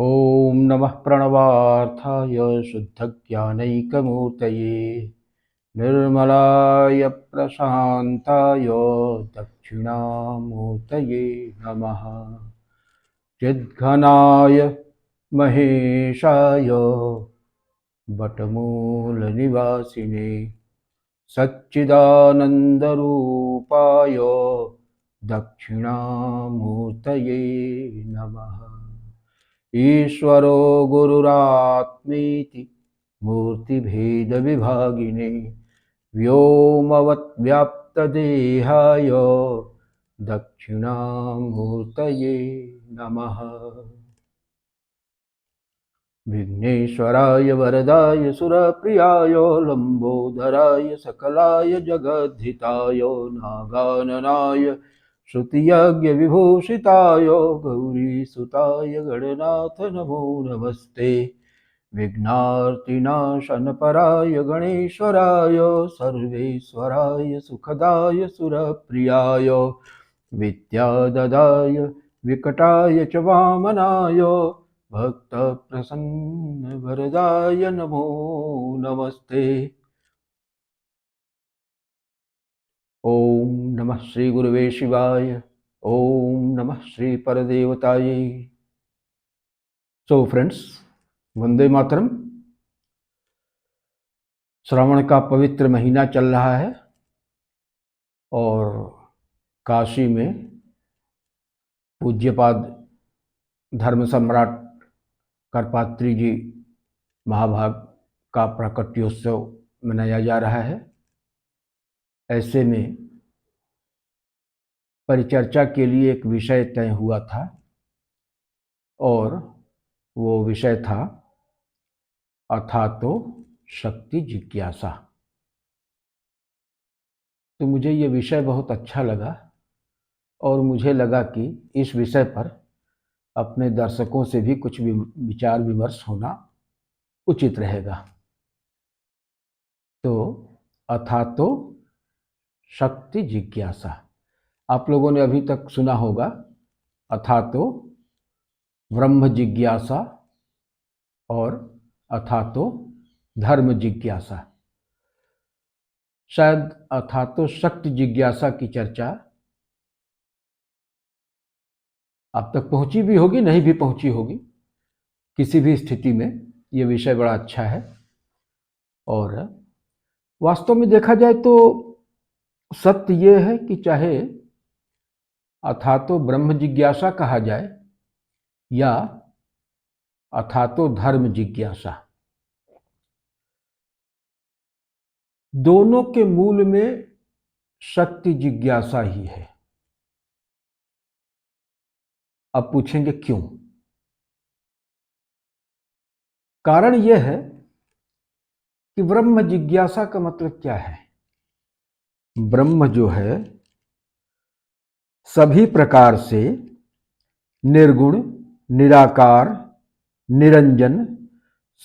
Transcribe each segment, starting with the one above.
ॐ नमः प्रणवार्थाय शुद्धज्ञानैकमूर्तये निर्मलाय प्रशान्ताय दक्षिणामूर्तये नमः। चिद्घनाय महेशाय वटमूलनिवासिने सच्चिदानन्दरूपाय दक्षिणामूर्तये नमः। ईश्वरो गुरुरात्मेति मूर्तिभेदविभागिने व्योमवद्व्याप्तदेहाय दक्षिणामूर्तये नमः। विघ्नेश्वराय वरदाय सुरप्रियाय लंबोदराय सकलाय जगद्धिताय नागाननाय श्रुतियज्ञविभूषिताय गौरीसुताय गणनाथ नमो नमस्ते। विघ्नार्तिनाशनपराय गणेश्वराय सर्वेश्वराय सुखदाय सुरप्रियाय विद्याददाय विकटाय च वामनाय भक्तप्रसन्न वरदाय नमो नमस्ते। ओम नमः श्री गुरुवे शिवाय। ओम नमः श्री परदेवताये। So friends, Vande Mataram. श्रावण का पवित्र महीना चल रहा है और काशी में पूज्यपाद धर्म सम्राट करपात्री जी महाभाग का प्राकट्योत्सव मनाया जा रहा है। ऐसे में परिचर्चा के लिए एक विषय तय हुआ था और वो विषय था अथातो शक्ति जिज्ञासा। तो मुझे ये विषय बहुत अच्छा लगा और मुझे लगा कि इस विषय पर अपने दर्शकों से भी कुछ विचार विमर्श होना उचित रहेगा। तो अथातो शक्ति जिज्ञासा, आप लोगों ने अभी तक सुना होगा अथातो ब्रह्म जिज्ञासा और अथातो धर्म जिज्ञासा। शायद अथातो शक्ति जिज्ञासा की चर्चा आप तक पहुंची भी होगी, नहीं भी पहुंची होगी। किसी भी स्थिति में ये विषय बड़ा अच्छा है और वास्तव में देखा जाए तो सत्य ये है कि चाहे अथातो ब्रह्म जिज्ञासा कहा जाए या अथातो धर्म जिज्ञासा, दोनों के मूल में शक्ति जिज्ञासा ही है। अब पूछेंगे क्यों? कारण यह है कि ब्रह्म जिज्ञासा का मतलब क्या है। ब्रह्म जो है सभी प्रकार से निर्गुण, निराकार, निरंजन,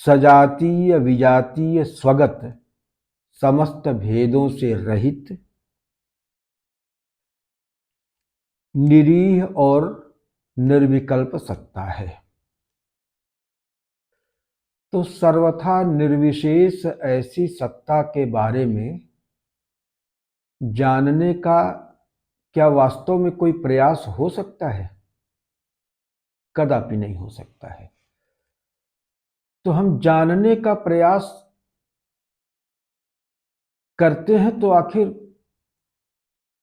सजातीय विजातीय स्वगत, समस्त भेदों से रहित, निरीह और निर्विकल्प सत्ता है। तो सर्वथा निर्विशेष ऐसी सत्ता के बारे में जानने का क्या वास्तव में कोई प्रयास हो सकता है? कदापि नहीं हो सकता है। तो हम जानने का प्रयास करते हैं तो आखिर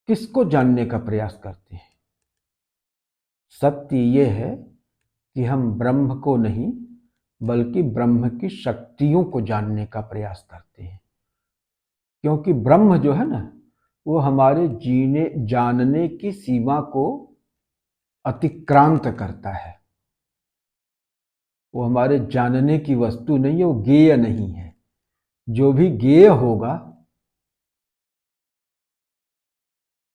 किसको जानने का प्रयास करते हैं? सत्य ये है कि हम ब्रह्म को नहीं बल्कि ब्रह्म की शक्तियों को जानने का प्रयास करते हैं, क्योंकि ब्रह्म जो है ना वो हमारे जीने जानने की सीमा को अतिक्रांत करता है। वो हमारे जानने की वस्तु नहीं है, वो ज्ञेय नहीं है। जो भी ज्ञेय होगा,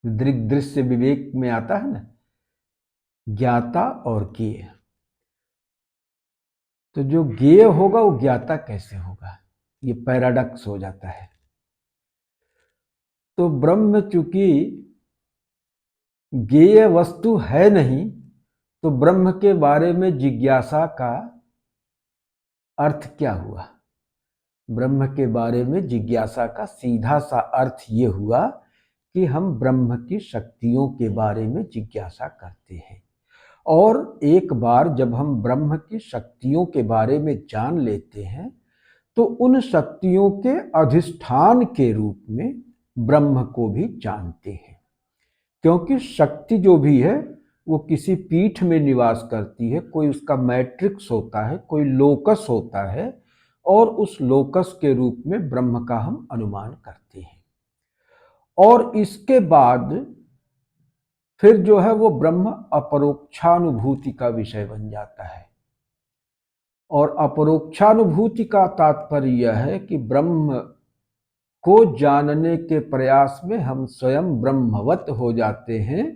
दृश्य विवेक में आता है ना, ज्ञाता और ज्ञेय। तो जो ज्ञेय होगा वो ज्ञाता कैसे होगा? ये पैराडॉक्स हो जाता है। तो ब्रह्म चूंकि ज्ञेय वस्तु है नहीं तो ब्रह्म के बारे में जिज्ञासा का अर्थ क्या हुआ? ब्रह्म के बारे में जिज्ञासा का सीधा सा अर्थ ये हुआ कि हम ब्रह्म की शक्तियों के बारे में जिज्ञासा करते हैं। और एक बार जब हम ब्रह्म की शक्तियों के बारे में जान लेते हैं तो उन शक्तियों के अधिष्ठान के रूप में ब्रह्म को भी जानते हैं। क्योंकि शक्ति जो भी है वो किसी पीठ में निवास करती है, कोई उसका मैट्रिक्स होता है, कोई लोकस होता है, और उस लोकस के रूप में ब्रह्म का हम अनुमान करते हैं। और इसके बाद फिर जो है वो ब्रह्म अपरोक्षानुभूति का विषय बन जाता है। और अपरोक्षानुभूति का तात्पर्य यह है कि ब्रह्म को जानने के प्रयास में हम स्वयं ब्रह्मवत हो जाते हैं।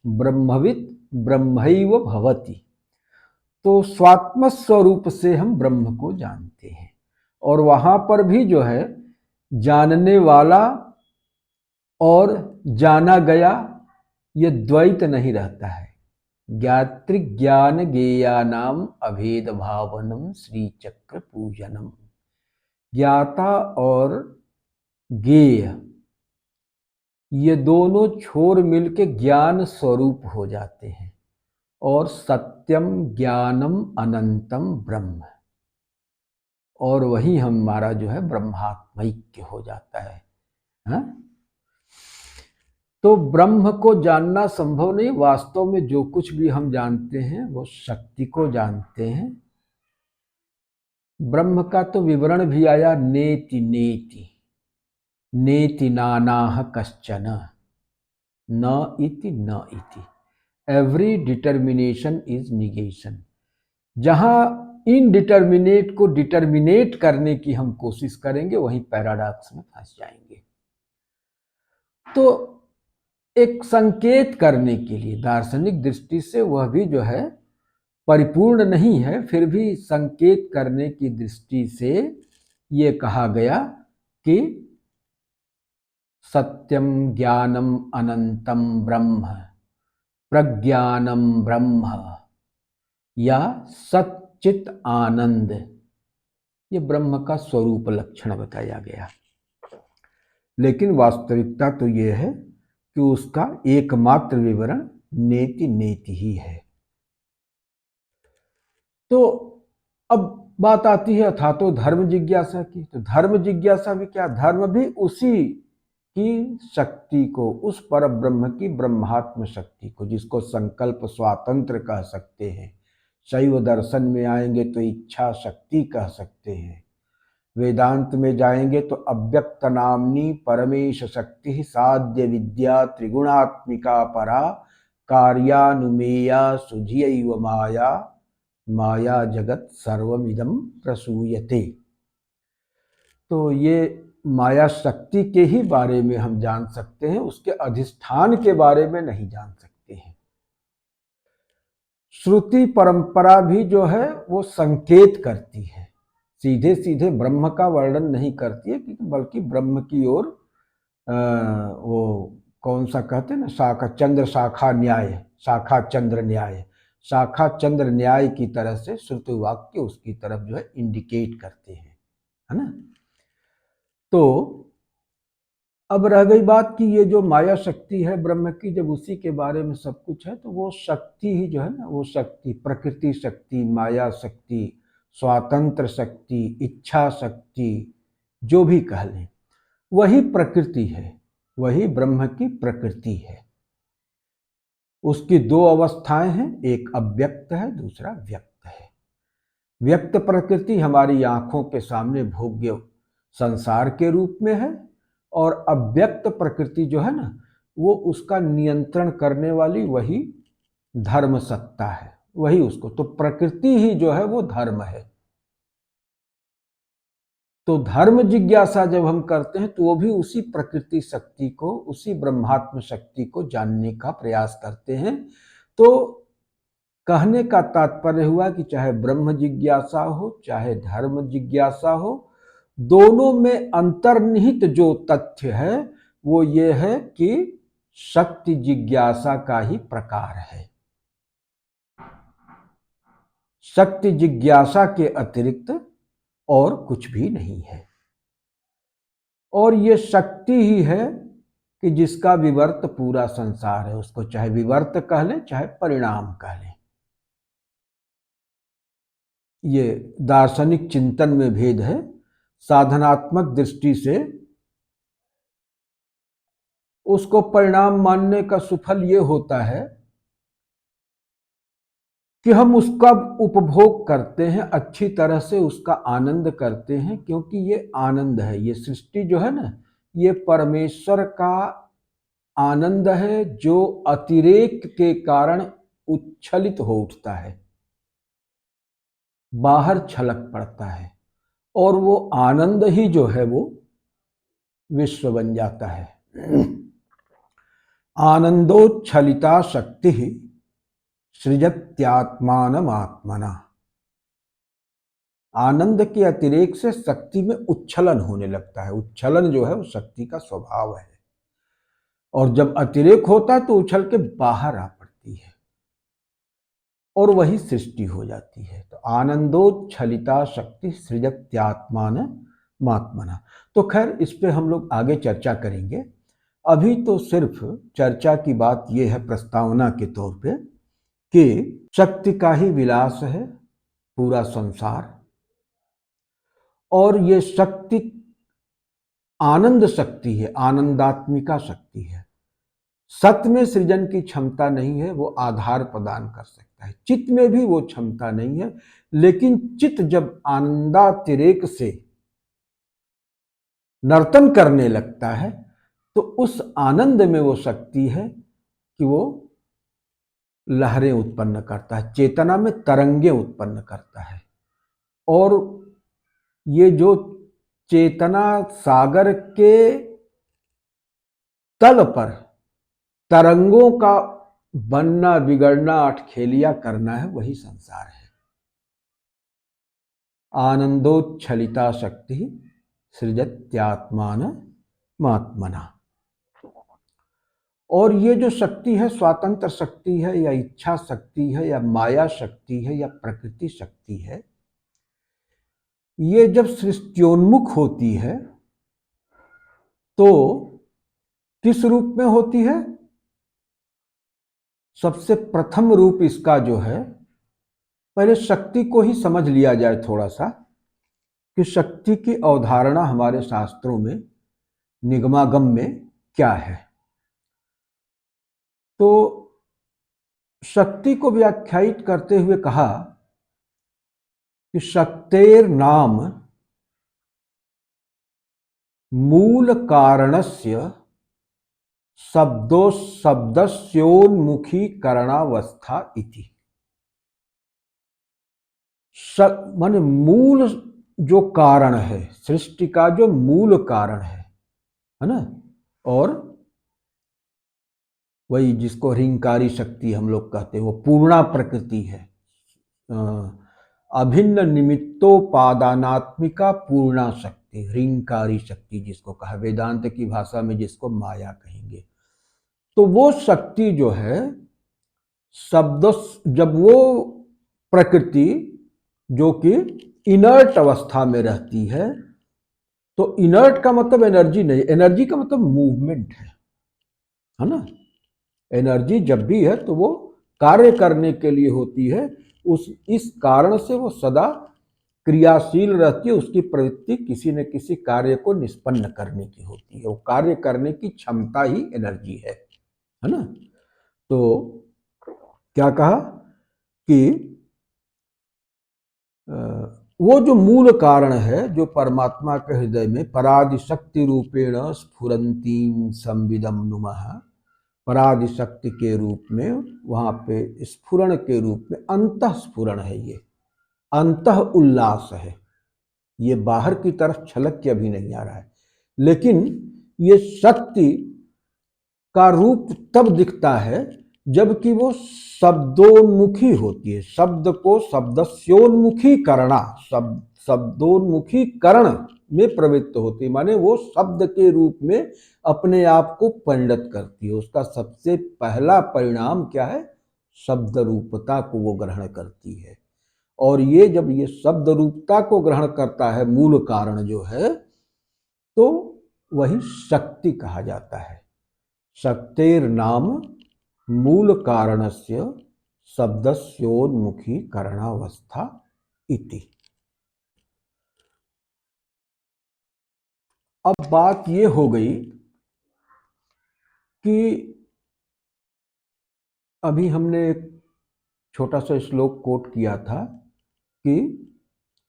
ब्रह्मवित् ब्रह्मैव भवति। तो स्वात्म स्वरूप से हम ब्रह्म को जानते हैं। और वहां पर भी जो है जानने वाला और जाना गया ये द्वैत नहीं रहता है। ज्ञातृज्ञान ज्ञेयानाम अभेद भावनम श्री चक्र पूजनम। ज्ञाता और ज्ञेय ये दोनों छोर मिलके ज्ञान स्वरूप हो जाते हैं। और सत्यम ज्ञानम अनंतम ब्रह्म, और वही हमारा जो है ब्रह्मात्मैक्य हो जाता है। हा? तो ब्रह्म को जानना संभव नहीं। वास्तव में जो कुछ भी हम जानते हैं वो शक्ति को जानते हैं। ब्रह्म का तो विवरण भी आया, नेति नेति नेति नानाह कश्चन न इति न इति। Every determination is negation. जहां इनडिटर्मिनेट को डिटर्मिनेट करने की हम कोशिश करेंगे वहीं पैराडॉक्स में फंस जाएंगे। तो एक संकेत करने के लिए दार्शनिक दृष्टि से वह भी जो है परिपूर्ण नहीं है, फिर भी संकेत करने की दृष्टि से ये कहा गया कि सत्यम ज्ञानम अनंतम ब्रह्म प्रज्ञानम ब्रह्म या सच्चित आनंद, ये ब्रह्म का स्वरूप लक्षण बताया गया। लेकिन वास्तविकता तो ये है कि उसका एकमात्र विवरण नेति नेति ही है। तो अब बात आती है अथातो धर्म जिज्ञासा की। तो धर्म जिज्ञासा भी क्या? धर्म भी उसी की शक्ति को, उस पर ब्रह्म की ब्रह्मात्म शक्ति को, जिसको संकल्प स्वातंत्र कह सकते हैं। शैव दर्शन में आएंगे तो इच्छा शक्ति कह सकते हैं। वेदांत में जाएंगे तो अव्यक्त नामनी परमेश शक्ति साध्य विद्या त्रिगुणात्मिका परा कार्यानुमेया सुधियैव माया माया जगत सर्वमिदं प्रसूयते। तो ये माया शक्ति के ही बारे में हम जान सकते हैं, उसके अधिष्ठान के बारे में नहीं जान सकते हैं। श्रुति परंपरा भी जो है वो संकेत करती है, सीधे सीधे ब्रह्म का वर्णन नहीं करती है, बल्कि ब्रह्म की ओर वो कौन सा कहते हैं ना, शाखा चंद्र शाखा न्याय, शाखा चंद्र न्याय, शाखा चंद्र न्याय की तरह से श्रुति वाक्य उसकी तरफ जो है इंडिकेट करते हैं, है ना। तो अब रह गई बात कि ये जो माया शक्ति है ब्रह्म की, जब उसी के बारे में सब कुछ है तो वो शक्ति ही जो है ना, वो शक्ति प्रकृति शक्ति, माया शक्ति, स्वातंत्र शक्ति, इच्छा शक्ति, जो भी कह लें, वही प्रकृति है, वही ब्रह्म की प्रकृति है। उसकी दो अवस्थाएं हैं, एक अव्यक्त है, दूसरा व्यक्त है। व्यक्त प्रकृति हमारी आंखों के सामने भोग्य संसार के रूप में है, और अव्यक्त प्रकृति जो है ना, वो उसका नियंत्रण करने वाली वही धर्म सत्ता है, वही उसको, तो प्रकृति ही जो है वो धर्म है। तो धर्म जिज्ञासा जब हम करते हैं तो वो भी उसी प्रकृति शक्ति को, उसी ब्रह्मात्म शक्ति को जानने का प्रयास करते हैं। तो कहने का तात्पर्य हुआ कि चाहे ब्रह्म जिज्ञासा हो चाहे धर्म जिज्ञासा हो, दोनों में अंतर्निहित जो तथ्य है वो ये है कि शक्ति जिज्ञासा का ही प्रकार है। शक्ति जिज्ञासा के अतिरिक्त और कुछ भी नहीं है। और ये शक्ति ही है कि जिसका विवर्त पूरा संसार है, उसको चाहे विवर्त कह लें चाहे परिणाम कह लें। ये दार्शनिक चिंतन में भेद है। साधनात्मक दृष्टि से उसको परिणाम मानने का सुफल ये होता है कि हम उसका उपभोग करते हैं, अच्छी तरह से उसका आनंद करते हैं, क्योंकि ये आनंद है। ये सृष्टि जो है ना, ये परमेश्वर का आनंद है जो अतिरेक के कारण उच्छलित हो उठता है, बाहर छलक पड़ता है, और वो आनंद ही जो है वो विश्व बन जाता है। आनंदोच्छलिता शक्ति सृजत्यात्मानमात्मना। आनंद के अतिरेक से शक्ति में उच्छलन होने लगता है। उच्छलन जो है वो शक्ति का स्वभाव है, और जब अतिरेक होता है तो उछल के बाहर आ पड़ती है और वही सृष्टि हो जाती है। तो आनंदोच्छलिता शक्ति सृजत्यात्मान मात्मना। तो खैर इस पे हम लोग आगे चर्चा करेंगे। अभी तो सिर्फ चर्चा की बात यह है प्रस्तावना के तौर पे कि शक्ति का ही विलास है पूरा संसार, और ये शक्ति आनंद शक्ति है, आनंदात्मिका शक्ति है। सत में सृजन की क्षमता नहीं है, वो आधार प्रदान कर सकता है। चित्त में भी वो क्षमता नहीं है, लेकिन चित्त जब आनंदातिरेक से नर्तन करने लगता है तो उस आनंद में वो शक्ति है कि वो लहरें उत्पन्न करता है, चेतना में तरंगे उत्पन्न करता है। और ये जो चेतना सागर के तल पर तरंगों का बनना बिगड़ना अठखेलिया करना है, वही संसार है। आनंदोच्छलिता शक्ति सृजत्यात्मान मात्मना। और ये जो शक्ति है स्वातंत्र शक्ति है या इच्छा शक्ति है या माया शक्ति है या प्रकृति शक्ति है, ये जब सृष्टियोन्मुख होती है तो किस रूप में होती है? सबसे प्रथम रूप इसका जो है, पहले शक्ति को ही समझ लिया जाए थोड़ा सा, कि शक्ति की अवधारणा हमारे शास्त्रों में निगमागम में क्या है। तो शक्ति को व्याख्यायित करते हुए कहा कि शक्तेर नाम मूल कारणस्य शब्दस्योन्मुखीकरणावस्था इति। माने मूल जो कारण है, सृष्टि का जो मूल कारण है ना, और वही जिसको ह्रींकारी शक्ति हम लोग कहते हैं, वो पूर्णा प्रकृति है। अभिन्न निमित्तोपादानात्मिका पूर्णा शक्ति, ह्रींकारी शक्ति जिसको कहा, वेदांत की भाषा में जिसको माया कहेंगे। तो वो शक्ति जो है शब्द, जब वो प्रकृति जो कि इनर्ट अवस्था में रहती है, तो इनर्ट का मतलब एनर्जी नहीं, एनर्जी का मतलब मूवमेंट है ना। एनर्जी जब भी है तो वो कार्य करने के लिए होती है, इस कारण से वो सदा क्रियाशील रहती है। उसकी प्रवृत्ति किसी न किसी कार्य को निष्पन्न करने की होती है, वो कार्य करने की क्षमता ही एनर्जी है ना। तो क्या कहा कि वो जो मूल कारण है, जो परमात्मा के हृदय में परादि शक्ति रूपेण स्फुरंतीं संविदम नुमः, परादि शक्ति के रूप में वहां पे स्फुरण के रूप में अंतः स्फुरण है, ये अंतः उल्लास है। ये बाहर की तरफ छलक के अभी नहीं आ रहा है, लेकिन ये शक्ति का रूप तब दिखता है जबकि वो शब्दोन्मुखी होती है। शब्द को शब्दस्योन्मुखी करना, शब्दोन्मुखीकरण में प्रवृत्त होती है, माने वो शब्द के रूप में अपने आप को परिणत करती है। उसका सबसे पहला परिणाम क्या है? शब्द रूपता को वो ग्रहण करती है। और ये जब ये शब्द रूपता को ग्रहण करता है, मूल कारण जो है, तो वही शक्ति कहा जाता है। शक्तेर नाम मूल कारणस्य शब्दस्योन्मुखी करणावस्था इति। अब बात ये हो गई कि अभी हमने एक छोटा सा श्लोक कोट किया था कि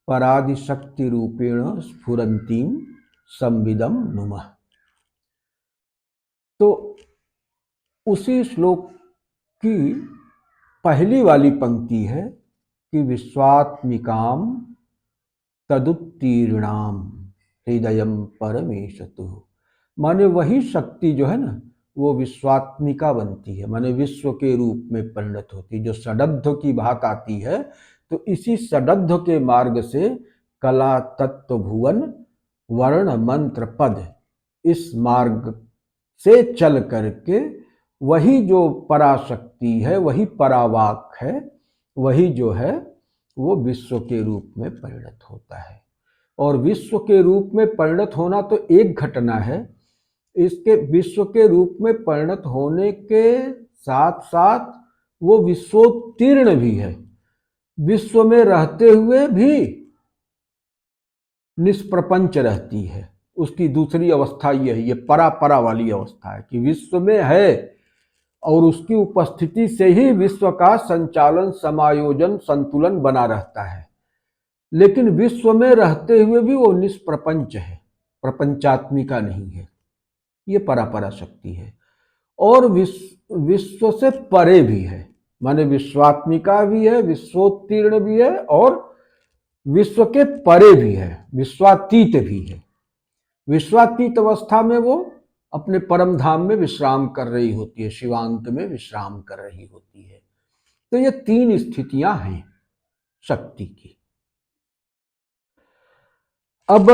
परादिशक्ति रूपेण स्फुरंतीम संविदम नुमः। तो उसी श्लोक की पहली वाली पंक्ति है कि विश्वात्मिकाम तदुत्तीर्णाम हृदयम परमेशतु। माने वही शक्ति जो है ना, वो विश्वात्मिका बनती है, माने विश्व के रूप में परिणत होती है। जो षडध्व की बात आती है, तो इसी षडध्व के मार्ग से कला, तत्व, भुवन, वर्ण, मंत्र, पद, इस मार्ग से चल करके वही जो पराशक्ति है, वही परावाक है, वही जो है वो विश्व के रूप में परिणत होता है। और विश्व के रूप में परिणत होना तो एक घटना है, इसके विश्व के रूप में परिणत होने के साथ साथ वो विश्वोत्तीर्ण भी है। विश्व में रहते हुए भी निष्प्रपंच रहती है। उसकी दूसरी अवस्था यह है, ये परा वाली अवस्था है कि विश्व में है और उसकी उपस्थिति से ही विश्व का संचालन, समायोजन, संतुलन बना रहता है। लेकिन विश्व में रहते हुए भी वो निष्प्रपंच है, प्रपंचात्मिका नहीं है। ये परा शक्ति है और विश्व से परे भी है, माने विश्वात्मिका भी है, विश्वोत्तीर्ण भी है और विश्व के परे भी है, विश्वातीत भी है। विश्वातीत अवस्था में वो अपने परम धाम में विश्राम कर रही होती है, शिवांत में विश्राम कर रही होती है। तो ये तीन स्थितियां हैं शक्ति की। अब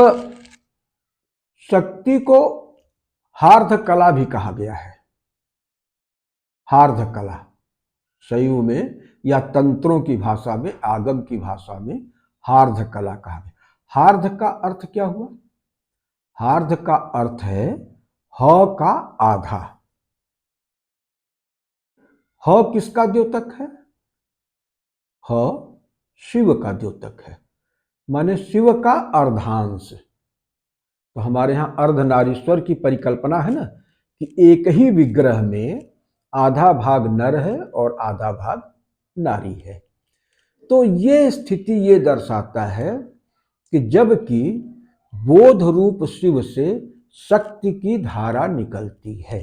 शक्ति को हार्द कला भी कहा गया है। हार्द कला शैव में या तंत्रों की भाषा में, आगम की भाषा में हार्द कला कहा गया। हार्द का अर्थ क्या हुआ? हार्द का अर्थ है ह का आधा। ह किसका द्योतक है? ह शिव का द्योतक है, माने शिव का अर्धांश। तो हमारे यहां अर्धनारीश्वर की परिकल्पना है ना कि एक ही विग्रह में आधा भाग नर है और आधा भाग नारी है। तो ये स्थिति ये दर्शाता है कि जबकि बोध रूप शिव से शक्ति की धारा निकलती है,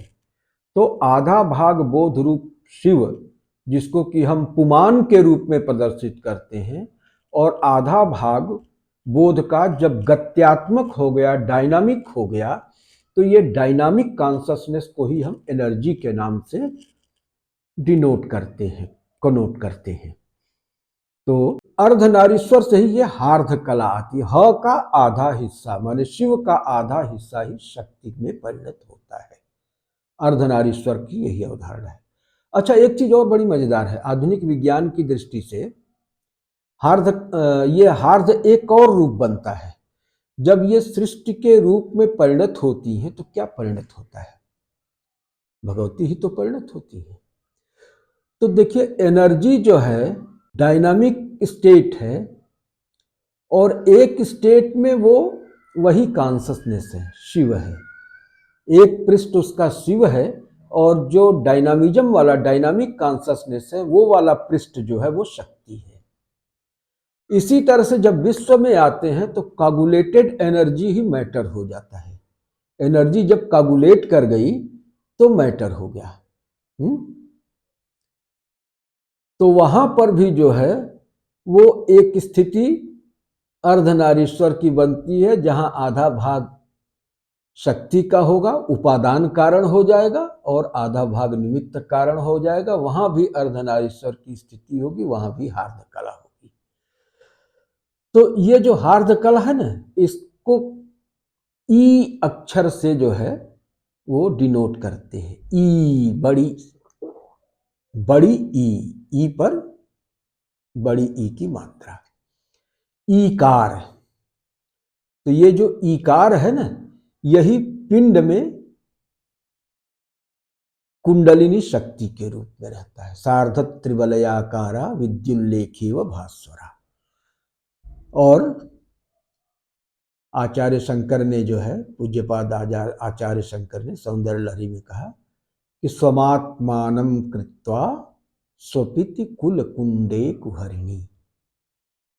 तो आधा भाग बोध रूप शिव, जिसको कि हम पुमान के रूप में प्रदर्शित करते हैं, और आधा भाग बोध का जब गत्यात्मक हो गया, डायनामिक हो गया, तो ये डायनामिक कॉन्शसनेस को ही हम एनर्जी के नाम से डिनोट करते हैं, कनोट करते हैं। तो अर्धनारीश्वर से ही ये हार्द कला आती है। ह का आधा हिस्सा, माने शिव का आधा हिस्सा ही शक्ति में परिणत होता है। अर्धनारीश्वर की यही अवधारणा है। अच्छा, एक चीज और बड़ी मजेदार है। आधुनिक विज्ञान की दृष्टि से ये हार्द एक और रूप बनता है। जब ये सृष्टि के रूप में परिणत होती है तो क्या परिणत होता है? भगवती ही तो परिणत होती है। तो देखिए, एनर्जी जो है डायनामिक स्टेट है और एक स्टेट में वो वही कॉन्शसनेस है, शिव है। एक पृष्ठ उसका शिव है और जो डायनामिज्म वाला, डायनामिक कॉन्शसनेस है, वो वाला पृष्ठ जो है वो शक्ति है। इसी तरह से जब विश्व में आते हैं तो कागुलेटेड एनर्जी ही मैटर हो जाता है। एनर्जी जब कागुलेट कर गई तो मैटर हो गया। तो वहां पर भी जो है वो एक स्थिति अर्धनारीश्वर की बनती है, जहां आधा भाग शक्ति का होगा, उपादान कारण हो जाएगा, और आधा भाग निमित्त कारण हो जाएगा। वहां भी अर्धनारीश्वर की स्थिति होगी, वहां भी हार्द कला होगी। तो ये जो हार्द कला है ना, इसको ई अक्षर से जो है वो डिनोट करते हैं। ई, बड़ी ई पर बड़ी ई की मात्रा। ईकार। तो ये जो ईकार है ना, यही पिंड में कुंडलिनी शक्ति के रूप में रहता है। सार्ध त्रिवलयाकारा विद्युल्लेखी व भास्वरा। और आचार्य शंकर ने जो है, पूज्यपाद आचार्य शंकर ने सौंदर्य लहरी में कहा कि स्वमात्मानं कृत्वा स्वपिति कुल कुंडे कुहरिणी।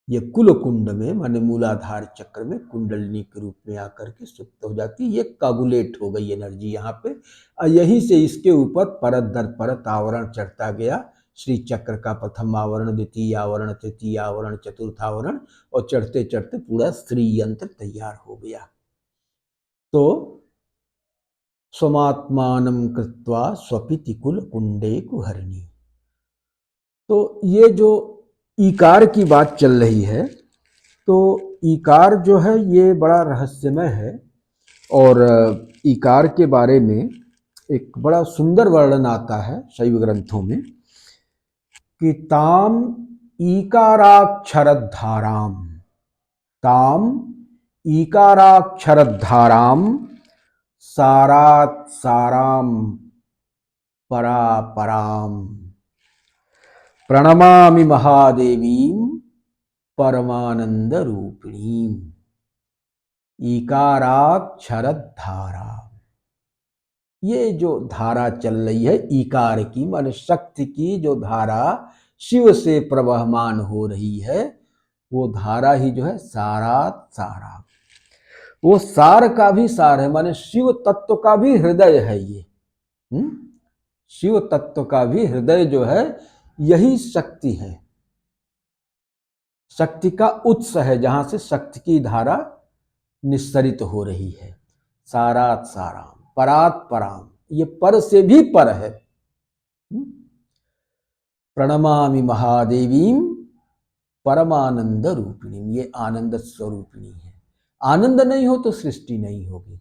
ये कुल कुंड में माने मूलाधार चक्र में कुंडलिनी के रूप में आकर के सुप्त हो जाती है। ये काबुलेट हो गई एनर्जी यहाँ पे, और यहीं से इसके ऊपर परत दर परत आवरण चढ़ता गया। श्री चक्र का प्रथम आवरण, द्वितीय आवरण, तृतीय आवरण, चतुर्थ आवरण, और चढ़ते चढ़ते पूरा श्री यंत्र तैयार हो गया। तो स्वमात्मानं कृत्वा स्वपिति कुल कुंडे कुहरिणी। तो ये जो ईकार की बात चल रही है, तो ईकार जो है ये बड़ा रहस्यमय है। और ईकार के बारे में एक बड़ा सुंदर वर्णन आता है शैव ग्रंथों में कि ताम ईकाराक्षरधाराम, ताम ईकाराक्षरधाराम सारात साराम परापराम प्रणमामि महादेवीं परमानंद रूपिणी। ईकाराक्षर धारा, ये जो धारा चल रही है ईकार की, मान शक्ति की जो धारा शिव से प्रवहमान हो रही है, वो धारा ही जो है सारात सारा, वो सार का भी सार है, माने शिव तत्व का भी हृदय है ये। शिव तत्व का भी हृदय जो है यही शक्ति है। शक्ति का उत्स है, जहां से शक्ति की धारा निस्सरित हो रही है। सारात साराम परात पराम, ये पर से भी पर है। प्रणमामि महादेवीं परमानंद रूपिणी, ये आनंद स्वरूपिणी है। आनंद नहीं हो तो सृष्टि नहीं होगी।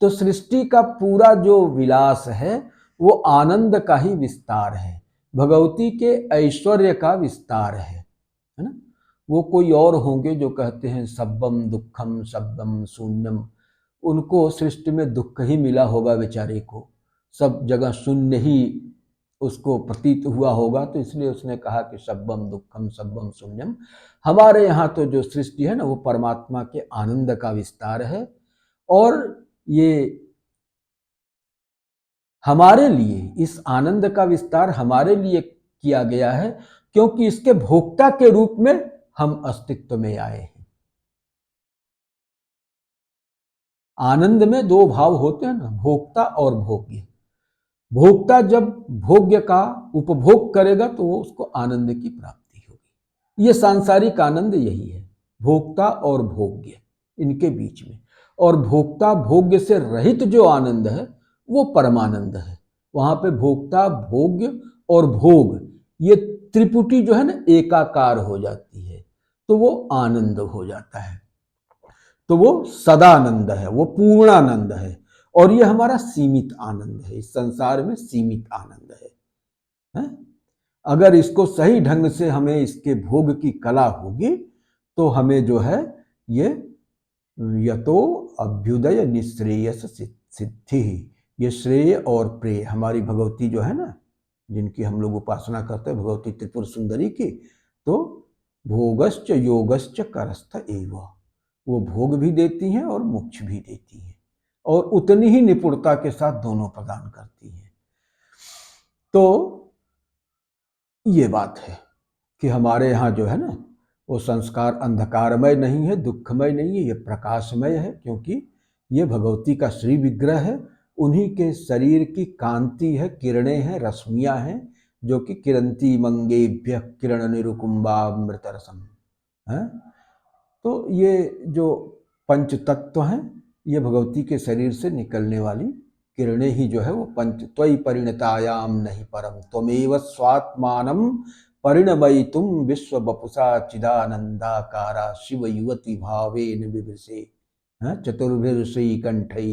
तो सृष्टि का पूरा जो विलास है वो आनंद का ही विस्तार है, भगवती के ऐश्वर्य का विस्तार है ना। वो कोई और होंगे जो कहते हैं सब्बम दुखम सब्बम शून्यम, उनको सृष्टि में दुख ही मिला होगा बेचारे को, सब जगह शून्य ही उसको प्रतीत हुआ होगा, तो इसलिए उसने कहा कि सब्बम दुखम सब्बम शून्यम। हमारे यहाँ तो जो सृष्टि है ना वो परमात्मा के आनंद का विस्तार है। और ये हमारे लिए, इस आनंद का विस्तार हमारे लिए किया गया है, क्योंकि इसके भोक्ता के रूप में हम अस्तित्व में आए हैं। आनंद में दो भाव होते हैं ना, भोक्ता और भोग्य। भोक्ता जब भोग्य का उपभोग करेगा तो वो उसको आनंद की प्राप्ति होगी। ये सांसारिक आनंद यही है, भोक्ता और भोग्य इनके बीच में। और भोक्ता भोग्य से रहित जो आनंद है वो परमानंद है। वहां पे भोक्ता भोग्य और भोग, ये त्रिपुटी जो है ना एकाकार हो जाती है, तो वो आनंद हो जाता है। तो वो सदानंद है, वो पूर्णानंद है। और ये हमारा सीमित आनंद है, इस संसार में सीमित आनंद है? अगर इसको सही ढंग से हमें इसके भोग की कला होगी तो हमें जो है ये यतो अभ्युदय निश्रेयस सिद्धि, ये श्रेय और प्रेय हमारी भगवती जो है ना, जिनकी हम लोग उपासना करते हैं भगवती त्रिपुर सुंदरी की, तो भोगश्च योगश्च करस्थ एव, वो भोग भी देती हैं और मोक्ष भी देती हैं, और उतनी ही निपुणता के साथ दोनों प्रदान करती हैं। तो ये बात है कि हमारे यहाँ जो है ना वो संस्कार अंधकारमय नहीं है, दुखमय नहीं है, ये प्रकाशमय है, क्योंकि ये भगवती का श्री विग्रह है। उन्हीं के शरीर की कांति है, किरणें हैं, रश्मियां हैं, जो कि किरंती मंगेभ्य किरण निरुकुंभामृत रसम है। तो ये जो पंच तत्व हैं, ये भगवती के शरीर से निकलने वाली किरणें ही जो है वो पंच त्वयि परिणतायाम नहीं परम त्वमेव स्वात्मानम परिणमयितुम विश्व बपुषा चिदानंदाकारा शिव युवती भावेन विभृसे चतुर्भिर्श्री कंठै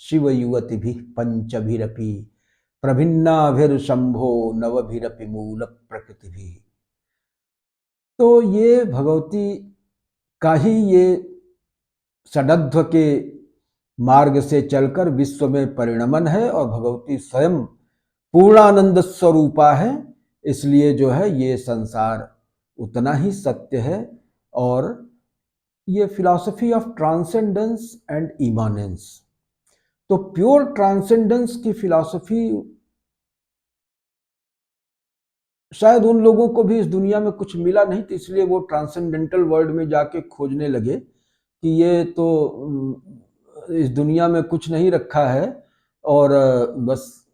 शिव युवति भी पंचभिरपि प्रभिन्नाभिर्शंभो नवभिरपि मूल प्रकृति भी। तो ये भगवती का ही ये षडध्व के मार्ग से चलकर विश्व में परिणमन है और भगवती स्वयं पूर्णानंद स्वरूपा है। इसलिए जो है ये संसार उतना ही सत्य है। और ये फिलॉसफी ऑफ ट्रांसेंडेंस एंड इमानेंस, तो प्योर ट्रांसेंडेंस की फिलॉसफी शायद उन लोगों को भी इस दुनिया में कुछ मिला नहीं, तो इसलिए वो ट्रांसेंडेंटल वर्ल्ड में जाके खोजने लगे कि ये तो इस दुनिया में कुछ नहीं रखा है और बस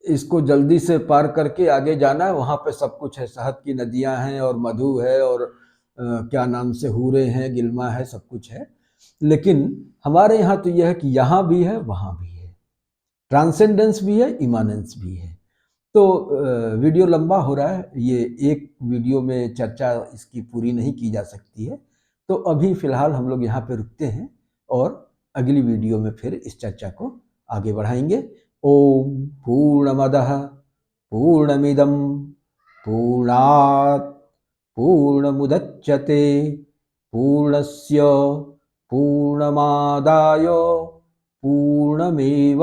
इसको जल्दी से पार करके आगे जाना है, वहाँ पे सब कुछ है, शहद की नदियाँ हैं और मधु है और क्या नाम से हूरे हैं, गिलमा है, सब कुछ है। लेकिन हमारे यहाँ तो यह है कि यहाँ भी है वहाँ भी है, ट्रांसेंडेंस भी है, इमानेंस भी है। तो वीडियो लंबा हो रहा है, ये एक वीडियो में चर्चा इसकी पूरी नहीं की जा सकती है, तो अभी फ़िलहाल हम लोग यहाँ पे रुकते हैं और अगली वीडियो में फिर इस चर्चा को आगे बढ़ाएंगे। ओम पूर्णमदः पूर्णमिदं पूर्णात् पूर्णमुदच्यते पूर्णस्य पूर्णमादाय पूर्णमेवावशिष्यते।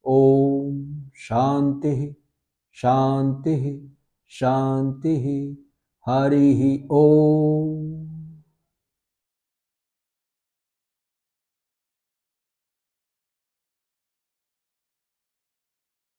ओम शांति शांति शांति। हरि ओम।